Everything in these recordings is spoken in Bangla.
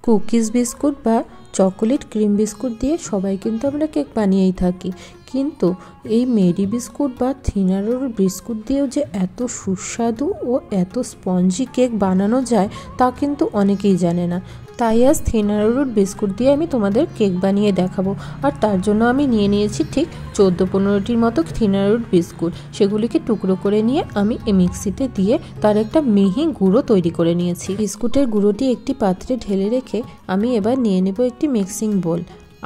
কুকিজ বিস্কুট বা চকোলেট ক্রিম বিস্কুট দিয়ে সবাই কিন্তু আমরা কেক বানিয়েই থাকি, কিন্তু এই মেরি বিস্কুট বা থিনারোর বিস্কুট দিয়েও যে এত সুস্বাদু ও এত স্পঞ্জি কেক বানানো যায় তা কিন্তু অনেকেই জানে না। তাই আজ থিনারোর বিস্কুট দিয়ে আমি তোমাদের কেক বানিয়ে দেখাবো। আর তার জন্য আমি নিয়ে নিয়েছি ঠিক 14-15টির মতো থিনারোর বিস্কুট। সেগুলিকে টুকরো করে নিয়ে আমি মিক্সিতে দিয়ে তার একটা মিহি গুঁড়ো তৈরি করে নিয়েছি। বিস্কুটের গুঁড়োটি একটি পাত্রে ঢেলে রেখে আমি এবার নিয়ে নেব একটি মিক্সিং বোল।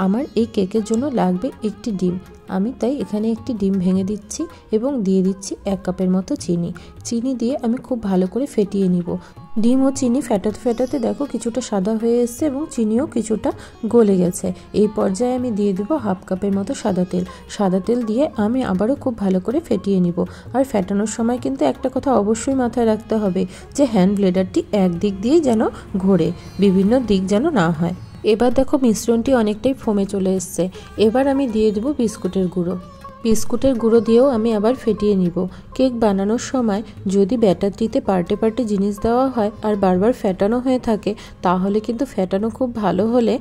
আমার এই কেকের জন্য লাগবে একটি ডিম। আমি তাই এখানে একটি ডিম ভেঙে দিচ্ছি এবং দিয়ে দিচ্ছি 1 কাপের মতো চিনি। চিনি দিয়ে আমি খুব ভালো করে ফেটিয়ে নিব। ডিম ও চিনি ফেটাতে ফেটাতে দেখো কিছুটা সাদা হয়ে এসছে এবং চিনিও কিছুটা গলে গেছে। এই পর্যায়ে আমি দিয়ে দেবো 1/2 কাপের মতো সাদা তেল। সাদা তেল দিয়ে আমি আবারও খুব ভালো করে ফেটিয়ে নিব। আর ফেটানোর সময় কিন্তু একটা কথা অবশ্যই মাথায় রাখতে হবে যে হ্যান্ড ব্লেডারটি একদিক দিয়েই যেন ঘোরে, বিভিন্ন দিক যেন না হয়। এবার দেখো মিশ্রণটি অনেকটাই ফোমে চলে এসছে। এবার আমি দিয়ে দেবো বিস্কুটের গুঁড়ো। বিস্কুটের গুঁড়ো দিয়েও আমি আবার ফেটিয়ে নিব। কেক বানানোর সময় যদি ব্যাটারটিতে পার্টে পার্টে জিনিস দেওয়া হয় আর বারবার ফেটানো হয়ে থাকে, তাহলে কিন্তু ফেটানো খুব ভালো হলে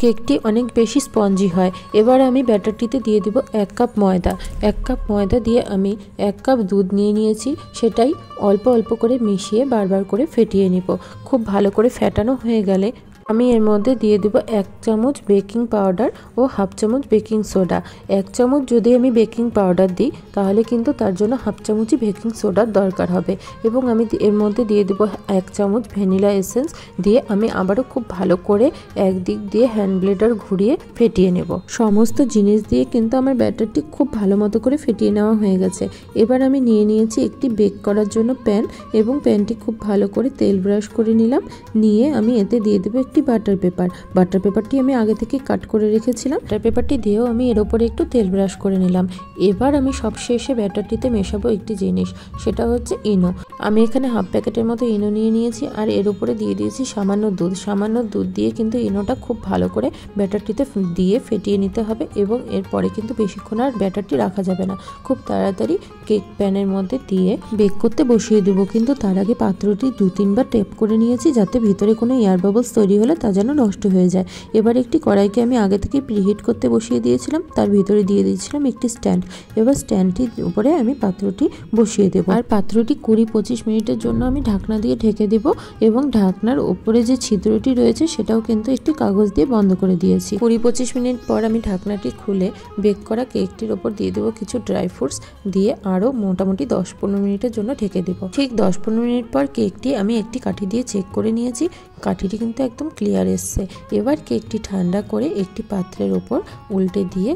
কেকটি অনেক বেশি স্পঞ্জি হয়। এবার আমি ব্যাটারটিতে দিয়ে দিব 1 কাপ ময়দা। 1 কাপ ময়দা দিয়ে আমি 1 কাপ দুধ নিয়ে নিয়েছি, সেটাই অল্প অল্প করে মিশিয়ে বারবার করে ফেটিয়ে নিব। খুব ভালো করে ফেটানো হয়ে গেলে আমি এর মধ্যে দিয়ে দেব 1 চামচ বেকিং পাউডার ও 1/2 চামচ বেকিং সোডা। 1 চামচ যদি আমি বেকিং পাউডার দিই তাহলে কিন্তু তার জন্য 1/2 চামচই বেকিং সোডার দরকার হবে। এবং আমি এর মধ্যে দিয়ে দেব 1 চামচ ভ্যানিলা এসেন্স। দিয়ে আমি আবারও খুব ভালো করে একদিক দিয়ে হ্যান্ড ব্লেডার ঘুরিয়ে ফেটিয়ে নেব। সমস্ত জিনিস দিয়ে কিন্তু আমার ব্যাটারটি খুব ভালো মতো করে ফেটিয়ে নেওয়া হয়ে গেছে। এবার আমি নিয়ে নিয়েছি একটি বেক করার জন্য প্যান এবং প্যানটি খুব ভালো করে তেল ব্রাশ করে নিলাম। নিয়ে আমি এতে দিয়ে দেবো একটি বাটার পেপার। বাটার পেপারটি আমি আগে থেকে কাট করে রেখেছিলাম। বাটার পেপারটি দিয়েও আমি এর উপরে একটু তেল ব্রাশ করে নিলাম। এবার আমি সবশেষে ব্যাটারটিতে মেশাবো একটি জিনিস, সেটা হচ্ছে ইনো। আমি এখানে 1/2 প্যাকেটের মতো ইনো নিয়ে নিয়েছি আর এর উপরে দিয়ে দিয়েছি সামান্য দুধ। সামান্য দুধ দিয়ে কিন্তু ইনোটা খুব ভালো করে ব্যাটারটিতে দিয়ে ফেটিয়ে নিতে হবে এবং এরপরে কিন্তু বেশিক্ষণ আর ব্যাটারটি রাখা যাবে না। খুব তাড়াতাড়ি কেক প্যানের মধ্যে দিয়ে বেক করতে বসিয়ে দেবো। কিন্তু তার আগে পাত্রটি 2-3 বার টেপ করে নিয়েছি যাতে ভিতরে কোনো এয়ার বাবলস তৈরি হলে তা যেন নষ্ট হয়ে যায়। এবার একটি কড়াইকে আমি আগে থেকে প্রিহিট করতে বসিয়ে দিয়েছিলাম, তার ভিতরে দিয়ে দিয়েছিলাম একটি স্ট্যান্ড। এবার স্ট্যান্ডটির উপরে আমি পাত্রটি বসিয়ে দেবো আর পাত্রটি 20-25 মিনিটের জন্য আমি ঢাকনা দিয়ে ঢেকে দেবো এবং ঢাকনার উপরে যে ছিদ্রটি রয়েছে সেটাও কিন্তু একটি কাগজ দিয়ে বন্ধ করে দিয়েছি। 20-25 মিনিট পর আমি ঢাকনাটি খুলে বেক করা কেকটির ওপর দিয়ে দেবো কিছু ড্রাই ফ্রুটস, দিয়ে আরও মোটামুটি 10-15 মিনিটের জন্য ঢেকে দেবো। ঠিক 10-15 মিনিট পর কেকটি আমি একটি কাঠি দিয়ে চেক করে নিয়েছি, কাঠিটি কিন্তু একদম ক্লিয়ার এসছে। এবার কেকটি ঠান্ডা করে একটি পাত্রের ওপর উল্টে দিয়ে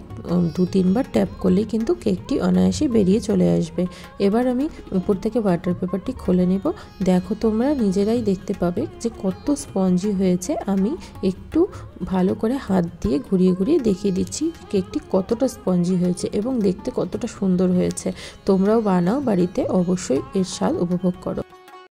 2-3 বার ট্যাপ করলেই কিন্তু কেকটি অনায়াসে বেরিয়ে চলে আসবে। এবার আমি উপর থেকে বাটার পেপারটি খুলে নেব। দেখো তোমরা নিজেরাই দেখতে পাবে যে কত স্পঞ্জি হয়েছে। আমি একটু ভালো করে হাত দিয়ে ঘুরিয়ে ঘুরিয়ে দেখিয়ে দিচ্ছি কেকটি কতটা স্পঞ্জি হয়েছে এবং দেখতে কতটা সুন্দর হয়েছে। তোমরাও বানাও বাড়িতে, অবশ্যই এর স্বাদ উপভোগ করো।